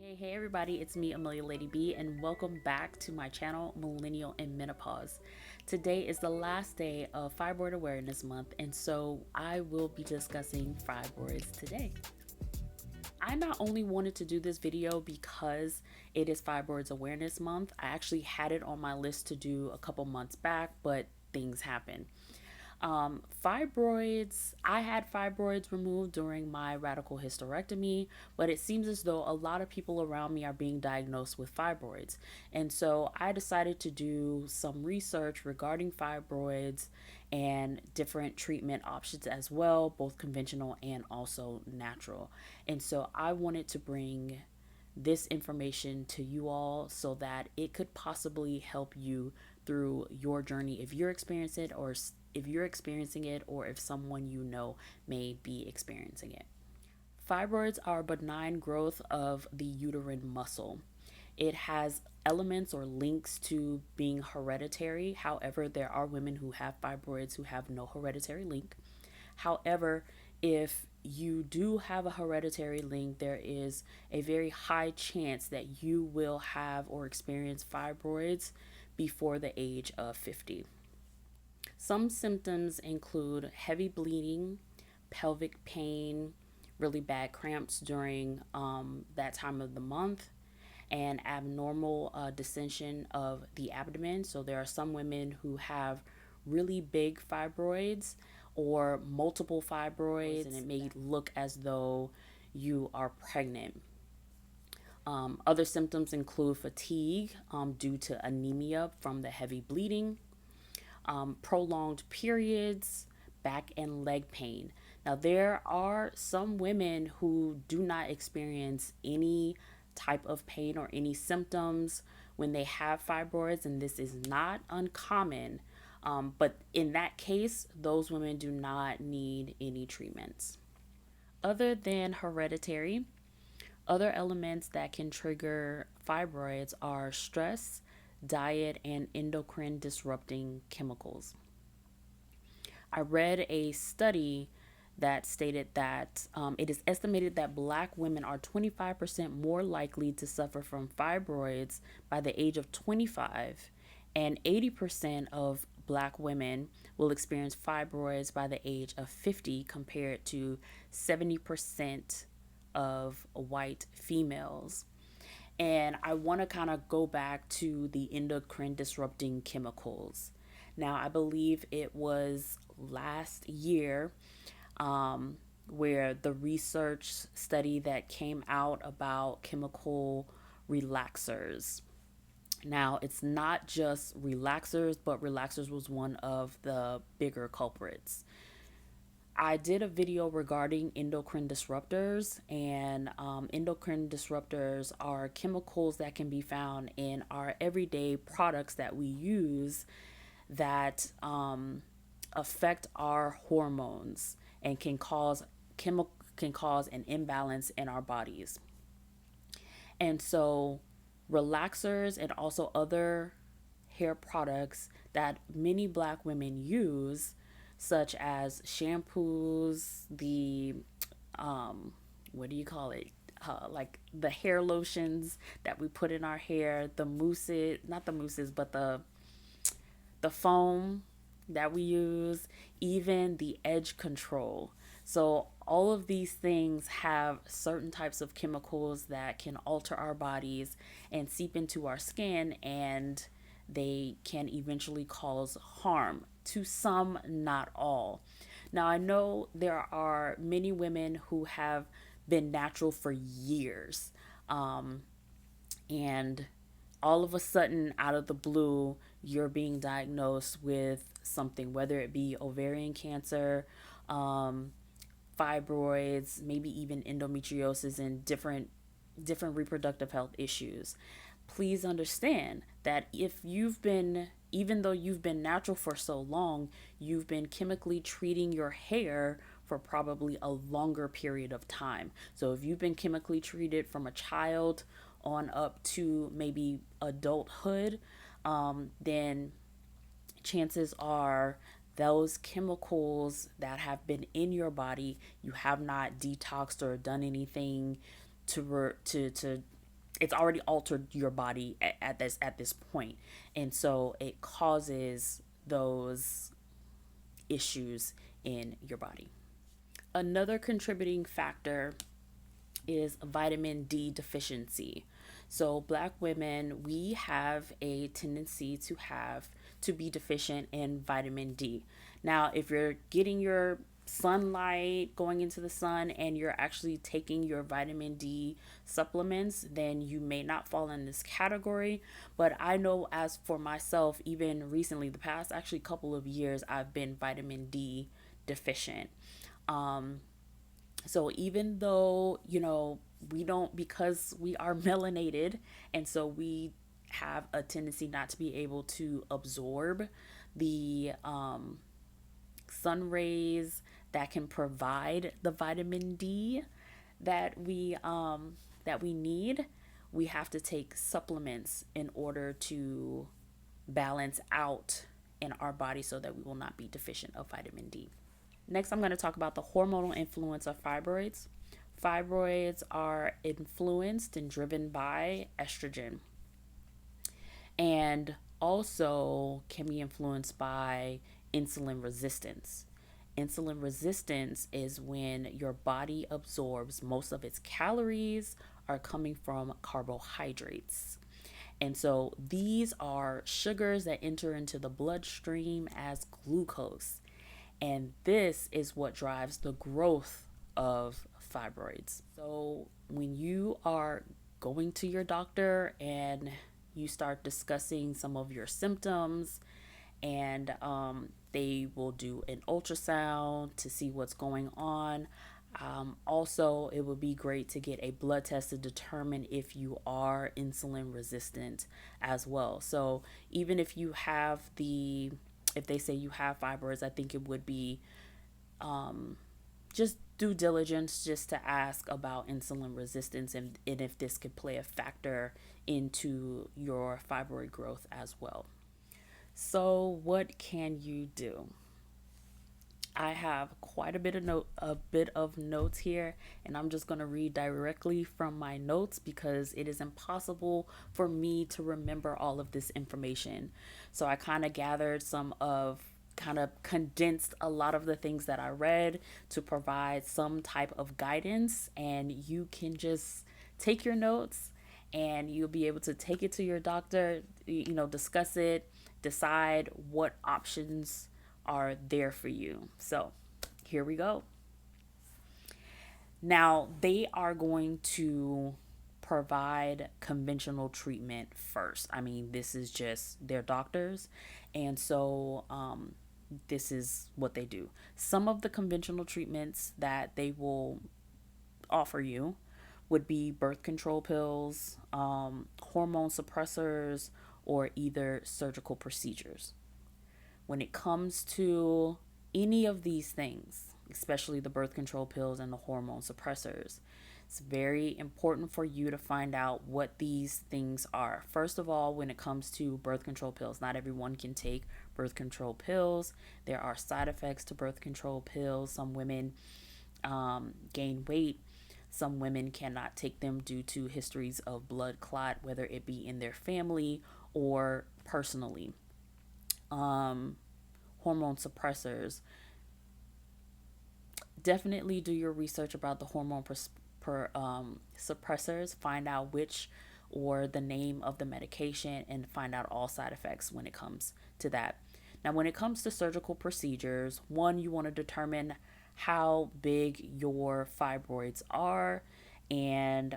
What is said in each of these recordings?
Hey everybody, it's me, Amelia Lady B, and welcome back to my channel, Millennial and Menopause. Today is the last day of Fibroid Awareness Month, and so I will be discussing fibroids today. I not only wanted to do this video because it is Fibroids Awareness Month, I actually had it on my list to do a couple months back, but things happen. Fibroids, I had fibroids removed during my radical hysterectomy, but it seems as though a lot of people around me are being diagnosed with fibroids. And so I decided to do some research regarding fibroids and different treatment options as well, both conventional and also natural. And so I wanted to bring this information to you all so that it could possibly help you through your journey if you're experiencing it, or if you're experiencing it, or if someone you know may be experiencing it. Fibroids are benign growth of the uterine muscle. It has elements or links to being hereditary. However, there are women who have fibroids who have no hereditary link. However, if you do have a hereditary link, there is a very high chance that you will have or experience fibroids before the age of 50. Some symptoms include heavy bleeding, pelvic pain, really bad cramps during that time of the month, and abnormal dissension of the abdomen. So there are some women who have really big fibroids or multiple fibroids, and it may look as though you are pregnant. Other symptoms include fatigue due to anemia from the heavy bleeding, prolonged periods, back and leg pain. Now, there are some women who do not experience any type of pain or any symptoms when they have fibroids, and this is not uncommon. But in that case, those women do not need any treatments. Other than hereditary, other elements that can trigger fibroids are stress, diet, and endocrine disrupting chemicals. I read a study that stated that it is estimated that Black women are 25% more likely to suffer from fibroids by the age of 25, and 80% of Black women will experience fibroids by the age of 50, compared to 70% of white females. And I want to kind of go back to the endocrine disrupting chemicals. Now, I believe it was last year where the research study that came out about chemical relaxers. Now, it's not just relaxers, but relaxers was one of the bigger culprits. I did a video regarding endocrine disruptors, and endocrine disruptors are chemicals that can be found in our everyday products that we use that affect our hormones and can cause an imbalance in our bodies. And so, relaxers and also other hair products that many Black women use, such as shampoos, the what do you call it? Like the hair lotions that we put in our hair, the mousses, not the mousses, but the foam that we use, even the edge control. So all of these things have certain types of chemicals that can alter our bodies and seep into our skin, and they can eventually cause harm to some, not all. Now, I know there are many women who have been natural for years, and all of a sudden, out of the blue, you're being diagnosed with something, whether it be ovarian cancer, fibroids, maybe even endometriosis, and different reproductive health issues. Please understand that even though you've been natural for so long, you've been chemically treating your hair for probably a longer period of time. So if you've been chemically treated from a child on up to maybe adulthood, then chances are those chemicals that have been in your body, you have not detoxed or done anything to it's already altered your body at this point, and so it causes those issues in your body. Another contributing factor is vitamin D deficiency. So black women, we have a tendency to be deficient in vitamin D. Now, if you're getting your sunlight, going into the sun, and you're actually taking your vitamin D supplements, then you may not fall in this category. But I know, as for myself, even recently, the past actually couple of years, I've been vitamin D deficient. Um, so even though, we don't, because we are melanated, and so we have a tendency not to be able to absorb the sun rays that can provide the vitamin D that we need, we have to take supplements in order to balance out in our body so that we will not be deficient of vitamin D. Next, I'm going to talk about the hormonal influence of fibroids. Fibroids are influenced and driven by estrogen, and also can be influenced by insulin resistance. Insulin resistance is when your body absorbs most of its calories are coming from carbohydrates. And so these are sugars that enter into the bloodstream as glucose. And this is what drives the growth of fibroids. So when you are going to your doctor and you start discussing some of your symptoms, and they will do an ultrasound to see what's going on. Also, it would be great to get a blood test to determine if you are insulin resistant as well. So even if they say you have fibroids, I think it would be just due diligence just to ask about insulin resistance, and if this could play a factor into your fibroid growth as well. So what can you do? I have quite a bit of notes here, and I'm just going to read directly from my notes because it is impossible for me to remember all of this information. So I kind of condensed a lot of the things that I read to provide some type of guidance, and you can just take your notes and you'll be able to take it to your doctor, discuss it, decide what options are there for you. So here we go. Now, they are going to provide conventional treatment first. I mean, this is just their doctors. And so this is what they do. Some of the conventional treatments that they will offer you would be birth control pills, hormone suppressors, or either surgical procedures. When it comes to any of these things, especially the birth control pills and the hormone suppressors, it's very important for you to find out what these things are. First of all, when it comes to birth control pills, not everyone can take birth control pills. There are side effects to birth control pills. Some women gain weight. Some women cannot take them due to histories of blood clot, whether it be in their family or personally. Hormone suppressors. Definitely do your research about the suppressors. Find out which or the name of the medication and find out all side effects when it comes to that. Now, when it comes to surgical procedures, one, you want to determine how big your fibroids are and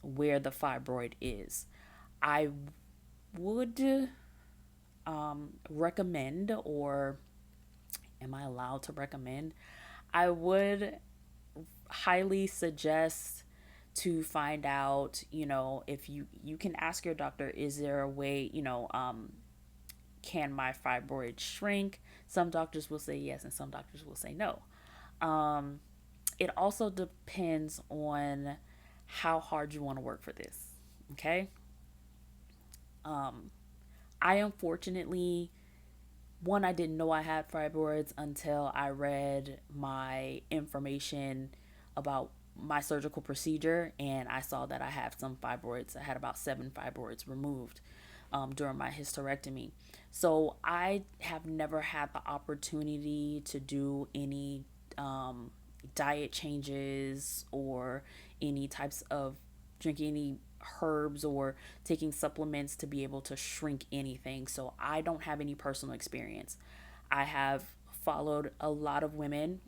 where the fibroid is. I would recommend, or am I allowed to recommend? I would highly suggest to find out, if you can ask your doctor, is there a way, can my fibroid shrink? Some doctors will say yes, and some doctors will say no. It also depends on how hard you want to work for this. Okay. I unfortunately one, I didn't know I had fibroids until I read my information about my surgical procedure, and I saw that I have some fibroids. I had about 7 fibroids removed during my hysterectomy. So I have never had the opportunity to do any diet changes or any types of drinking any herbs or taking supplements to be able to shrink anything. So I don't have any personal experience. I have followed a lot of women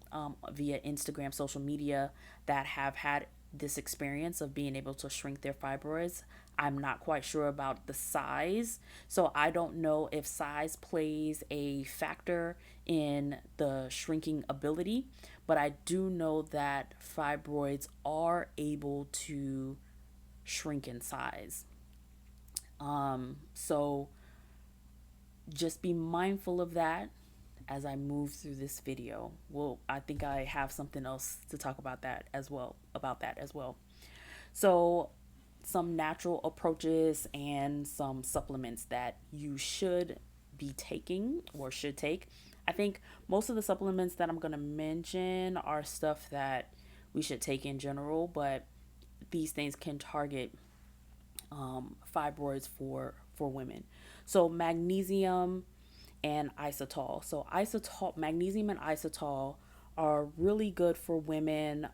via Instagram, social media that have had this experience of being able to shrink their fibroids. I'm not quite sure about the size, so I don't know if size plays a factor in the shrinking ability, but I do know that fibroids are able to shrink in size. So just be mindful of that as I move through this video. Well, I think I have something else to talk about that as well. So some natural approaches and some supplements that you should be taking or should take. I think most of the supplements that I'm going to mention are stuff that we should take in general, but these things can target fibroids for women. So magnesium and isotal. So isotal, magnesium and isotal are really good for women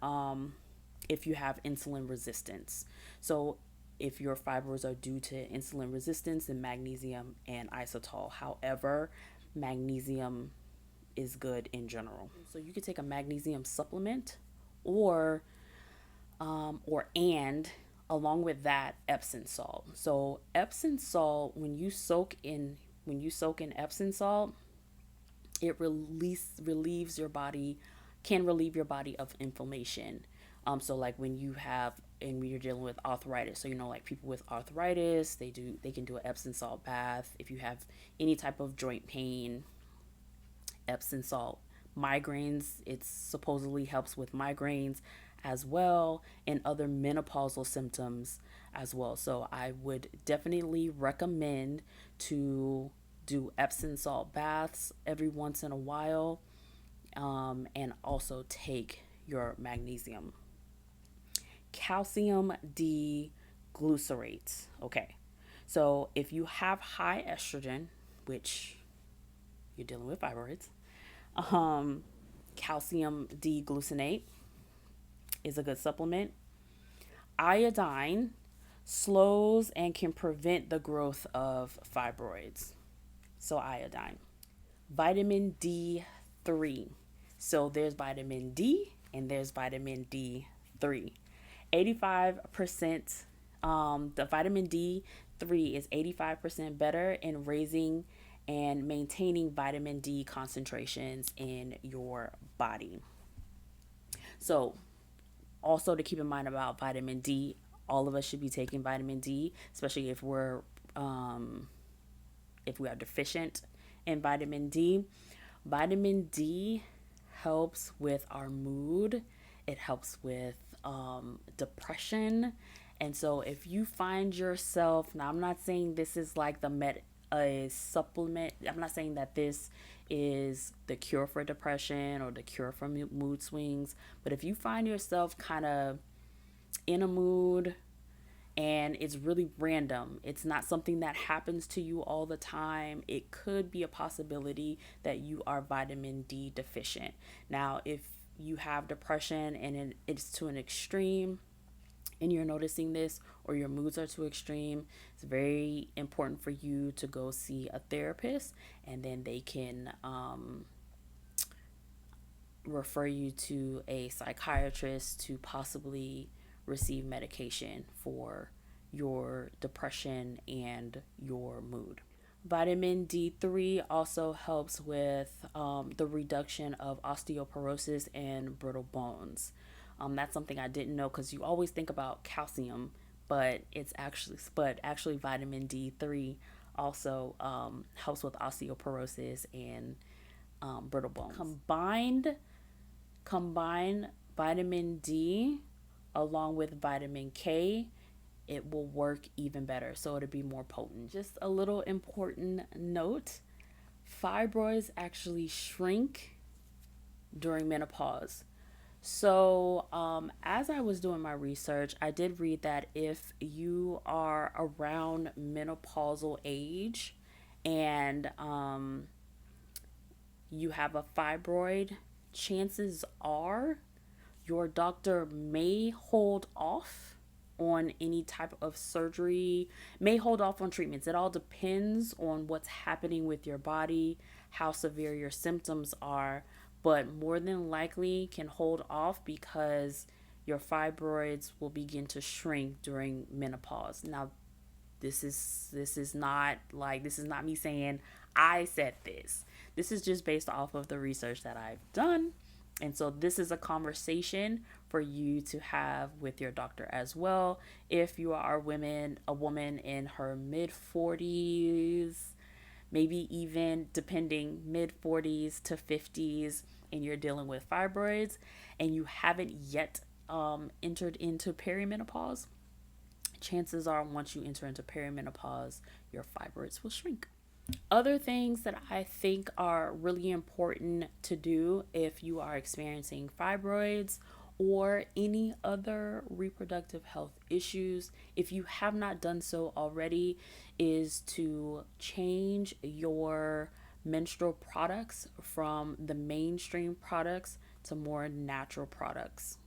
if you have insulin resistance. So if your fibroids are due to insulin resistance, then magnesium and isotal. However, magnesium is good in general. So you could take a magnesium supplement or and along with that Epsom salt. So Epsom salt, when you soak in Epsom salt, it relieves your body, can relieve your body of inflammation. So like when you're dealing with arthritis, so like people with arthritis, they can do an Epsom salt bath. If you have any type of joint pain, Epsom salt. Migraines, it supposedly helps with migraines as well, and other menopausal symptoms as well. So I would definitely recommend to do Epsom salt baths every once in a while, and also take your magnesium. Calcium D-glucarate. Okay, so if you have high estrogen, which you're dealing with fibroids, calcium D-glucinate is a good supplement. Iodine slows and can prevent the growth of fibroids. So iodine. Vitamin D3. So there's vitamin D and there's vitamin D3. 85%, the vitamin D3 is 85% better in raising and maintaining vitamin D concentrations in your body. So also to keep in mind about vitamin D, all of us should be taking vitamin D, especially if we are deficient in vitamin D. Vitamin D helps with our mood. It helps with depression. And so if you find yourself, now I'm not saying this is like a supplement. I'm not saying that this is the cure for depression or the cure for mood swings. But if you find yourself kind of in a mood and it's really random, it's not something that happens to you all the time, it could be a possibility that you are vitamin D deficient. Now, if you have depression and it's to an extreme, and you're noticing this, or your moods are too extreme, it's very important for you to go see a therapist, and then they can refer you to a psychiatrist to possibly receive medication for your depression and your mood. Vitamin D3 also helps with the reduction of osteoporosis and brittle bones. That's something I didn't know, because you always think about calcium, but actually vitamin D3 also helps with osteoporosis and brittle bones. Combine vitamin D along with vitamin K, it will work even better. So it'll be more potent. Just a little important note Fibroids actually shrink during menopause. So, as I was doing my research, I did read that if you are around menopausal age and you have a fibroid, chances are your doctor may hold off on any type of surgery, may hold off on treatments. It all depends on what's happening with your body, how severe your symptoms are, but more than likely can hold off because your fibroids will begin to shrink during menopause. Now, this is not me saying I said this. This is just based off of the research that I've done. And so this is a conversation for you to have with your doctor as well. If you are a woman in her mid 40s, maybe even depending mid 40s to 50s, and you're dealing with fibroids and you haven't yet entered into perimenopause, chances are once you enter into perimenopause, your fibroids will shrink. Other things that I think are really important to do if you are experiencing fibroids or any other reproductive health issues, if you have not done so already, is to change your menstrual products from the mainstream products to more natural products.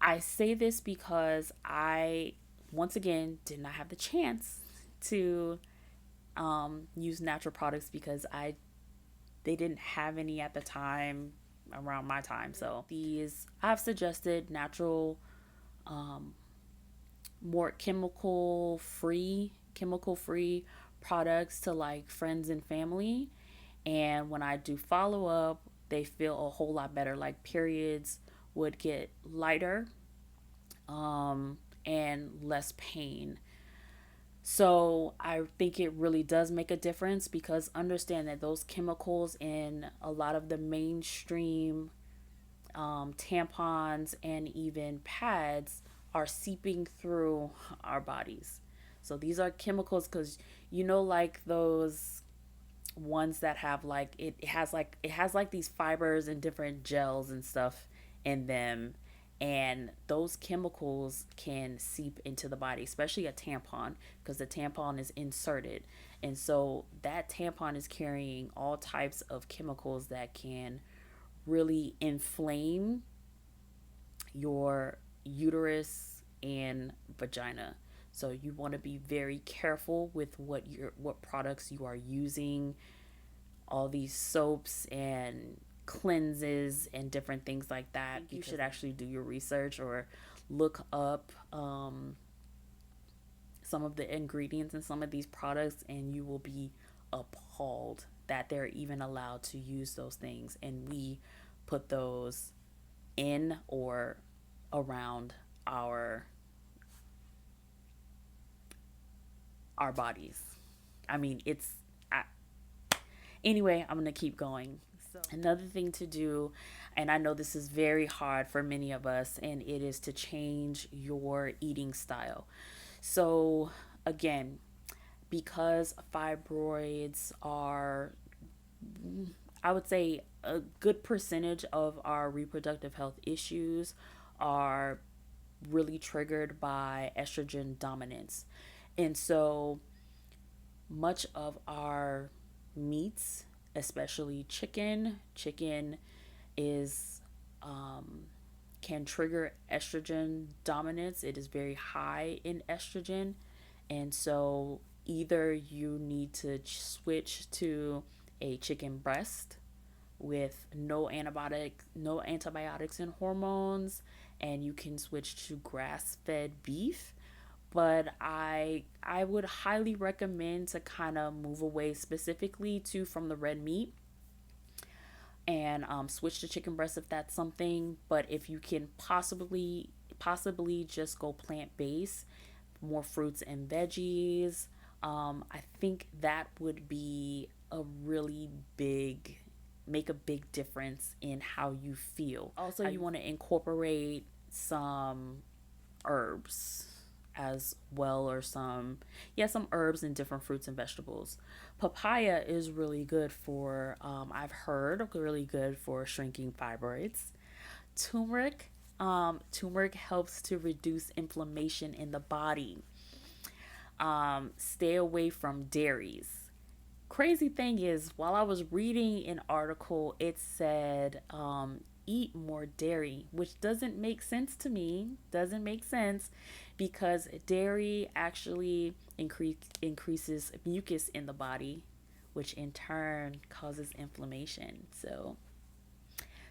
I say this because I, once again, did not have the chance to use natural products because they didn't have any at the time around my time. So these I've suggested natural, um, more chemical free products to like friends and family. And when I do follow up, they feel a whole lot better. Like periods would get lighter, and less pain. So I think it really does make a difference because understand that those chemicals in a lot of the mainstream tampons and even pads are seeping through our bodies. So these are chemicals because like those ones that have like it has like these fibers and different gels and stuff in them, and those chemicals can seep into the body, especially a tampon, because the tampon is inserted, and so that tampon is carrying all types of chemicals that can really inflame your uterus and vagina. So you want to be very careful with what products you are using, all these soaps and cleanses and different things like that. You should actually do your research or look up some of the ingredients in some of these products, and you will be appalled that they're even allowed to use those things. And we put those in or around our bodies. I mean, anyway, I'm going to keep going. So, another thing to do, and I know this is very hard for many of us, and it is to change your eating style. So, again, because fibroids are, I would say, a good percentage of our reproductive health issues are really triggered by estrogen dominance. And so much of our meats, especially chicken is can trigger estrogen dominance. It is very high in estrogen, and so either you need to switch to a chicken breast with no antibiotics and hormones, and you can switch to grass-fed beef. But I would highly recommend to kind of move away specifically to from the red meat and switch to chicken breast if that's something. But if you can possibly just go plant based, more fruits and veggies, I think that would be a really big make a big difference in how you feel. Also, you want to incorporate some herbs. as well, or some herbs and different fruits and vegetables. Papaya is really good for, I've heard, really good for shrinking fibroids. Turmeric, turmeric helps to reduce inflammation in the body. Stay away from dairies. Crazy thing is, while I was reading an article, it said eat more dairy, which doesn't make sense to me. Doesn't make sense because dairy actually increases mucus in the body, which in turn causes inflammation. So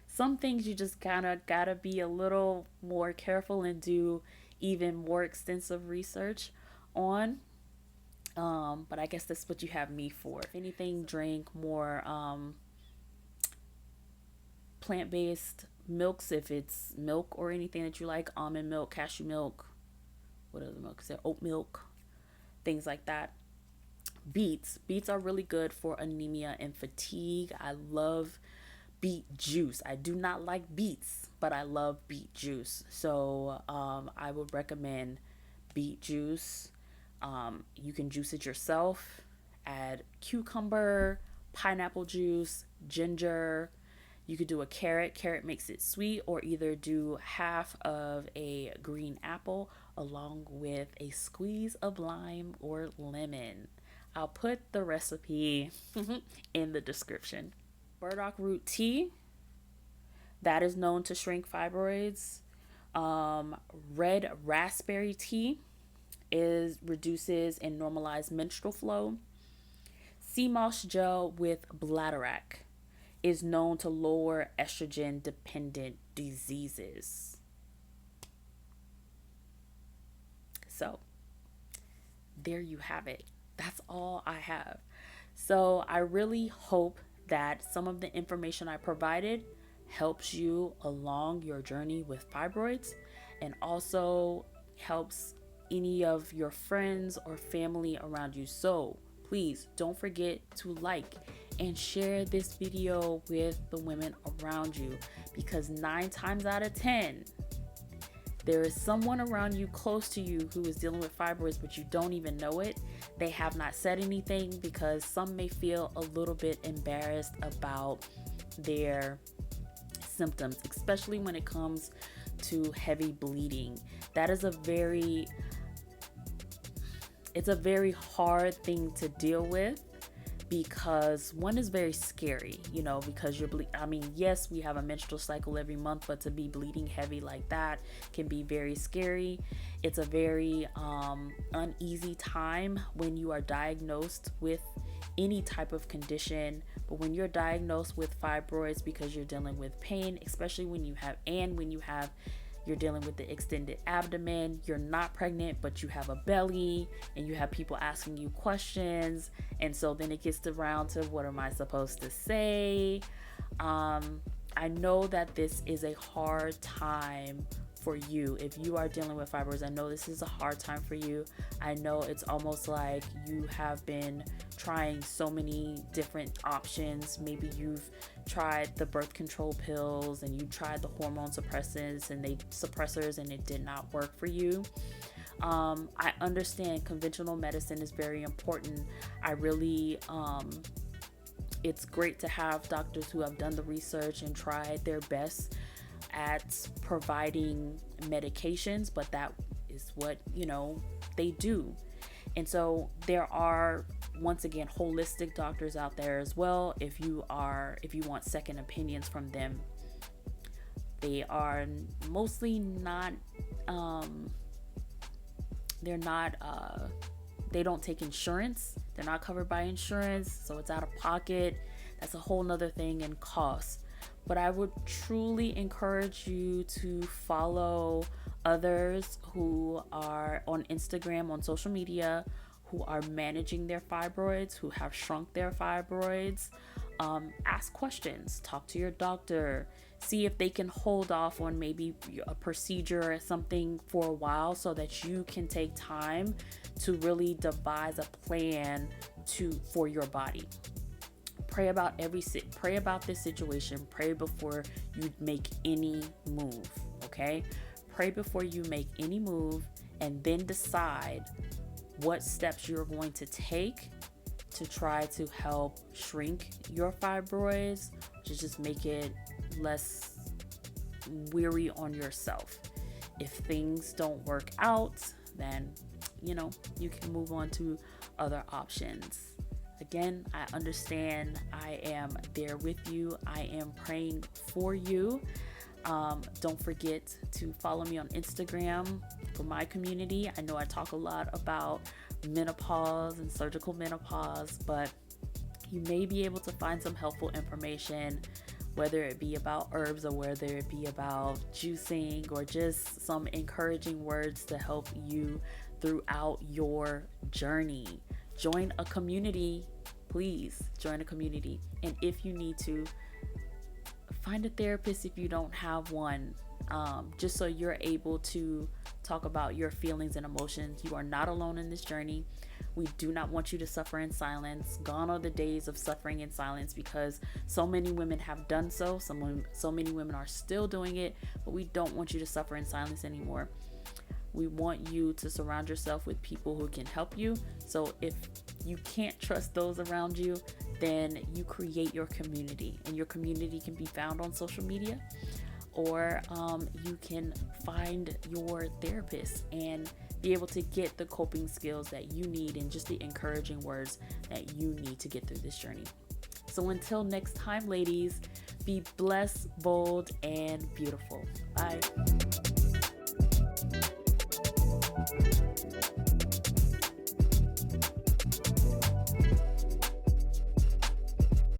some things you just kind of gotta be a little more careful and do even more extensive research on. But I guess that's what you have me for. If anything, drink more plant-based milks, if it's milk or anything that you like, almond milk, cashew milk, what other milk is there? Oat milk, things like that. Beets are really good for anemia and fatigue. I love beet juice. I do not like beets, but I love beet juice. So I would recommend beet juice. You can juice it yourself. Add cucumber, pineapple juice, ginger. You could do a carrot. Carrot makes it sweet, or either do half of a green apple along with a squeeze of lime or lemon. I'll put the recipe in the description. Burdock root tea, that is known to shrink fibroids. Red raspberry tea is reduces and normalizes menstrual flow. Sea moss gel with bladderwrack is known to lower estrogen dependent diseases. So there you have it. That's all I have. So I really hope that some of the information I provided helps you along your journey with fibroids, and also helps any of your friends or family around you. So please don't forget to like and share this video with the women around you, because 9 times out of 10, there is someone around you close to you who is dealing with fibroids, but you don't even know it. They have not said anything because some may feel a little bit embarrassed about their symptoms, especially when it comes to heavy bleeding. That is a very hard thing to deal with, because one is very scary, because you're yes, we have a menstrual cycle every month, but to be bleeding heavy like that can be very scary. It's a very uneasy time when you are diagnosed with any type of condition, but when you're diagnosed with fibroids, because you're dealing with pain, especially when you're dealing with the extended abdomen, you're not pregnant, but you have a belly, and you have people asking you questions. And so then it gets around to, what am I supposed to say? I know that this is a hard time for you. If you are dealing with fibroids, I know this is a hard time for you. I know it's almost like you have been trying so many different options. Maybe you've tried the birth control pills, and you tried the hormone suppressants and it did not work for you. I understand conventional medicine is very important. I really it's great to have doctors who have done the research and tried their best at providing medications, but that is what they do. And so there are, once again, holistic doctors out there as well. If you want second opinions from them, they are mostly not they don't take insurance. They're not covered by insurance, so it's out of pocket. That's a whole nother thing, and cost. But I would truly encourage you to follow others who are on Instagram, on social media, who are managing their fibroids, who have shrunk their fibroids. Ask questions, talk to your doctor, see if they can hold off on maybe a procedure or something for a while, so that you can take time to really devise a plan for your body. Pray about this situation. Pray before you make any move, okay? Pray before you make any move, and then decide what steps you're going to take to try to help shrink your fibroids, to just make it less weary on yourself. If things don't work out, then you can move on to other options. Again, I understand. I am there with you. I am praying for you. Don't forget to follow me on Instagram for my community. I know I talk a lot about menopause and surgical menopause, but you may be able to find some helpful information, whether it be about herbs or whether it be about juicing or just some encouraging words to help you throughout your journey. Join a community, please join a community. And if you need to, find a therapist if you don't have one, just so you're able to talk about your feelings and emotions. You are not alone in this journey. We do not want you to suffer in silence. Gone are the days of suffering in silence, because so many women have done so. So many women are still doing it, but we don't want you to suffer in silence anymore. We want you to surround yourself with people who can help you. So if you can't trust those around you, then you create your community, and your community can be found on social media, or you can find your therapist and be able to get the coping skills that you need and just the encouraging words that you need to get through this journey. So until next time, ladies, be blessed, bold, and beautiful. Bye.